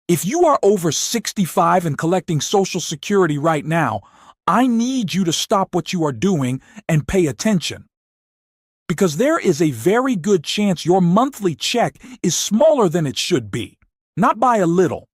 If you are over 65 and collecting Social Security right now, I need you to stop what you are doing and pay attention. Because there is a very good chance your monthly check is smaller than it should be. Not by a little.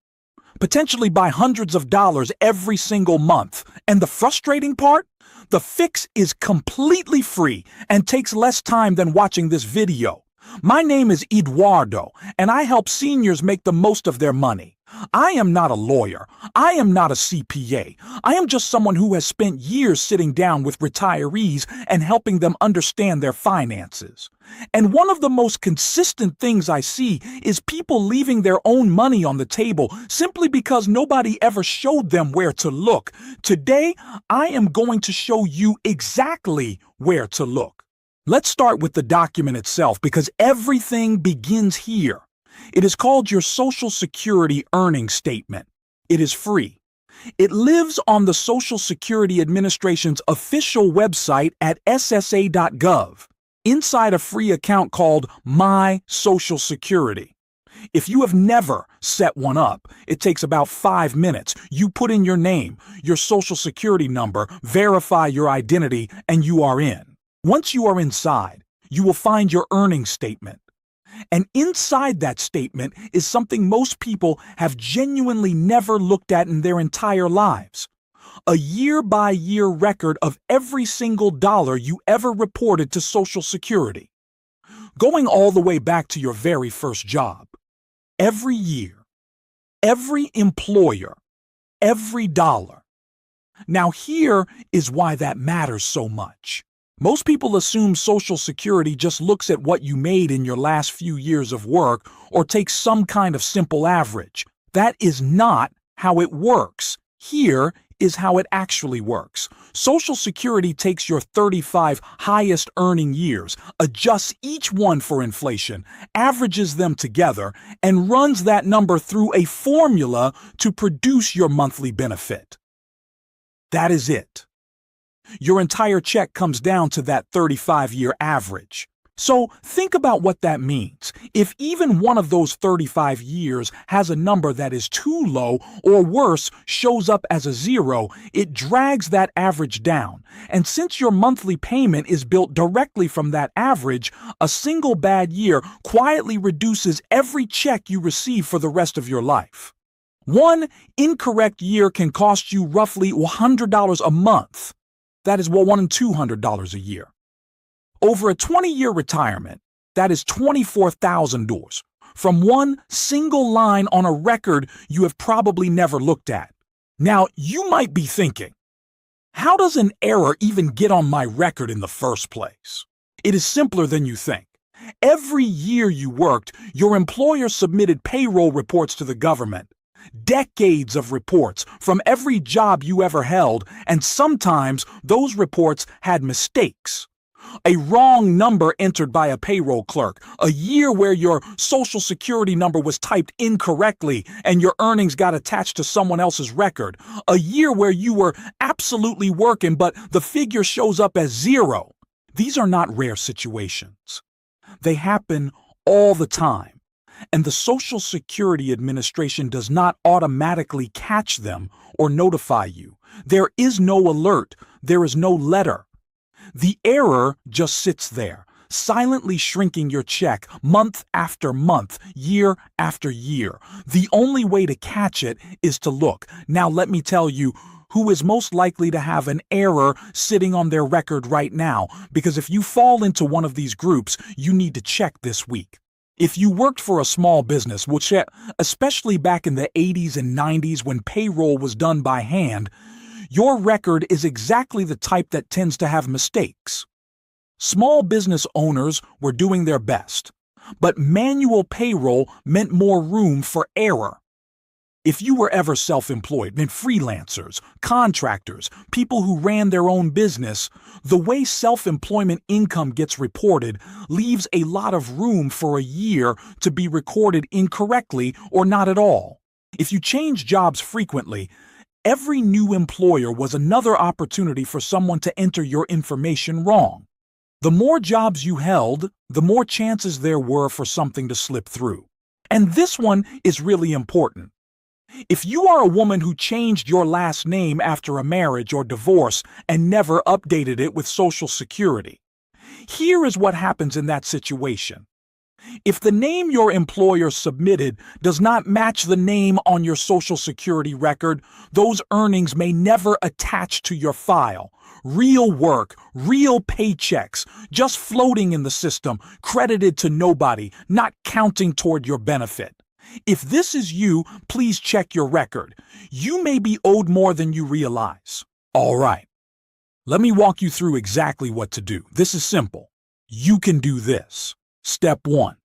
Potentially by hundreds of dollars every single month. And the frustrating part? The fix is completely free and takes less time than watching this video. My name is Eduardo, and I help seniors make the most of their money. I am not a lawyer. I am not a CPA. I am just someone who has spent years sitting down with retirees and helping them understand their finances. And one of the most consistent things I see is people leaving their own money on the table simply because nobody ever showed them where to look. Today, I am going to show you exactly where to look. Let's start with the document itself because everything begins here. It is called your Social Security Earnings Statement. It is free. It lives on the Social Security Administration's official website at ssa.gov, inside a free account called My Social Security. If you have never set one up, it takes about 5 minutes. You put in your name, your Social Security number, verify your identity, and you are in. Once you are inside, you will find your earnings statement. And inside that statement is something most people have genuinely never looked at in their entire lives. A year-by-year record of every single dollar you ever reported to Social Security. Going all the way back to your very first job. Every year, every employer, every dollar. Now here is why that matters so much. Most people assume Social Security just looks at what you made in your last few years of work or takes some kind of simple average. That is not how it works. Here is how it actually works. Social Security takes your 35 highest earning years, adjusts each one for inflation, averages them together, and runs that number through a formula to produce your monthly benefit. That is it. Your entire check comes down to that 35-year average. So think about what that means. If even one of those 35 years has a number that is too low or worse, shows up as a zero, it drags that average down. And since your monthly payment is built directly from that average, a single bad year quietly reduces every check you receive for the rest of your life. One incorrect year can cost you roughly $100 a month. That is $1 in $200 a year. Over a 20-year retirement, that is $24,000 from one single line on a record you have probably never looked at. Now, you might be thinking, how does an error even get on my record in the first place? It is simpler than you think. Every year you worked, your employer submitted payroll reports to the government. Decades of reports from every job you ever held, and sometimes those reports had mistakes. A wrong number entered by a payroll clerk, a year where your Social Security number was typed incorrectly and your earnings got attached to someone else's record, a year where you were absolutely working but the figure shows up as zero. These are not rare situations. They happen all the time. And the Social Security Administration does not automatically catch them or notify you. There is no alert. There is no letter. The error just sits there, silently shrinking your check month after month, year after year. The only way to catch it is to look. Now let me tell you who is most likely to have an error sitting on their record right now, because if you fall into one of these groups, you need to check this week. If you worked for a small business, which especially back in the 80s and 90s when payroll was done by hand, your record is exactly the type that tends to have mistakes. Small business owners were doing their best, but manual payroll meant more room for error. If you were ever self-employed, then freelancers, contractors, people who ran their own business, the way self-employment income gets reported leaves a lot of room for a year to be recorded incorrectly or not at all. If you change jobs frequently, every new employer was another opportunity for someone to enter your information wrong. The more jobs you held, the more chances there were for something to slip through. And this one is really important. If you are a woman who changed your last name after a marriage or divorce and never updated it with Social Security, here is what happens in that situation. If the name your employer submitted does not match the name on your Social Security record, those earnings may never attach to your file. Real work, real paychecks, just floating in the system, credited to nobody, not counting toward your benefit. If this is you, please check your record. You may be owed more than you realize. All right. Let me walk you through exactly what to do. This is simple. You can do this. Step 1.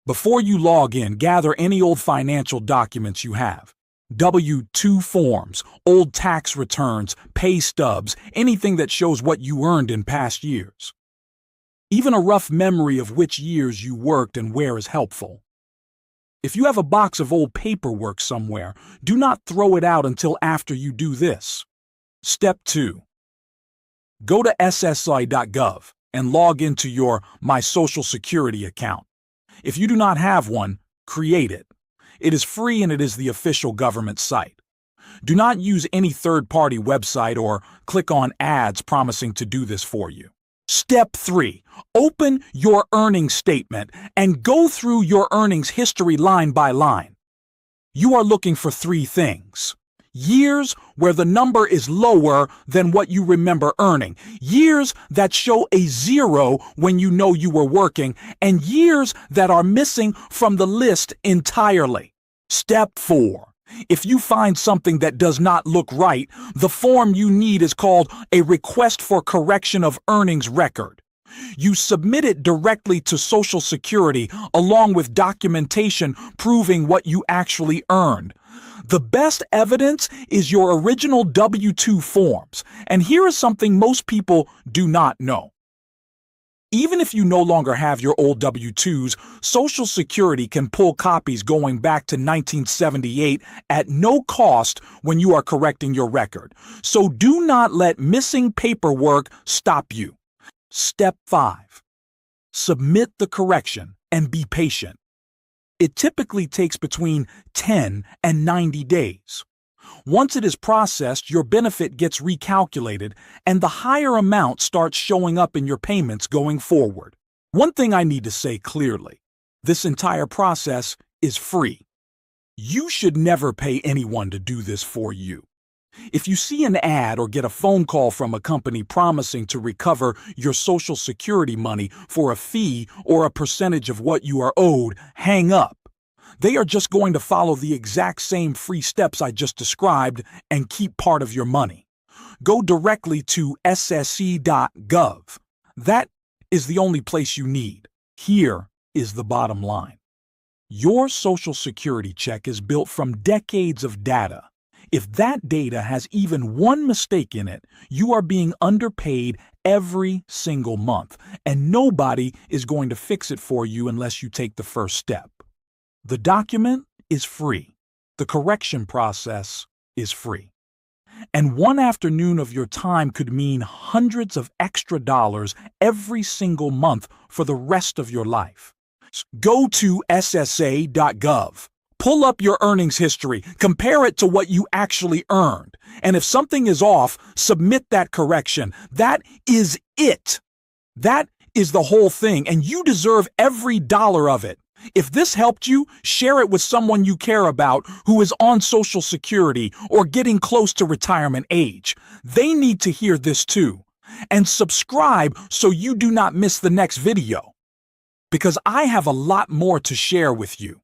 Before you log in, gather any old financial documents you have. W-2 forms, old tax returns, pay stubs, anything that shows what you earned in past years. Even a rough memory of which years you worked and where is helpful. If you have a box of old paperwork somewhere, do not throw it out until after you do this. Step 2. Go to SSI.gov and log into your My Social Security account. If you do not have one, create it. It is free and it is the official government site. Do not use any third-party website or click on ads promising to do this for you. Step 3. Open your earnings statement and go through your earnings history line by line. You are looking for 3 things. Years where the number is lower than what you remember earning. Years that show a 0 when you know you were working. And years that are missing from the list entirely. Step 4. If you find something that does not look right, the form you need is called a Request for Correction of Earnings Record. You submit it directly to Social Security along with documentation proving what you actually earned. The best evidence is your original W-2 forms, and here is something most people do not know. Even if you no longer have your old W-2s, Social Security can pull copies going back to 1978 at no cost when you are correcting your record. So do not let missing paperwork stop you. Step 5. Submit the correction and be patient. It typically takes between 10 and 90 days. Once it is processed, your benefit gets recalculated and the higher amount starts showing up in your payments going forward. One thing I need to say clearly, this entire process is free. You should never pay anyone to do this for you. If you see an ad or get a phone call from a company promising to recover your Social Security money for a fee or a percentage of what you are owed, hang up. They are just going to follow the exact same free steps I just described and keep part of your money. Go directly to sse.gov. That is the only place you need. Here is the bottom line. Your Social Security check is built from decades of data. If that data has even one mistake in it, you are being underpaid every single month, and nobody is going to fix it for you unless you take the first step. The document is free. The correction process is free. And one afternoon of your time could mean hundreds of extra dollars every single month for the rest of your life. Go to ssa.gov. Pull up your earnings history, compare it to what you actually earned. And if something is off, submit that correction. That is it. That is the whole thing, and you deserve every dollar of it. If this helped you, share it with someone you care about who is on Social Security or getting close to retirement age. They need to hear this too. And subscribe so you do not miss the next video. Because I have a lot more to share with you.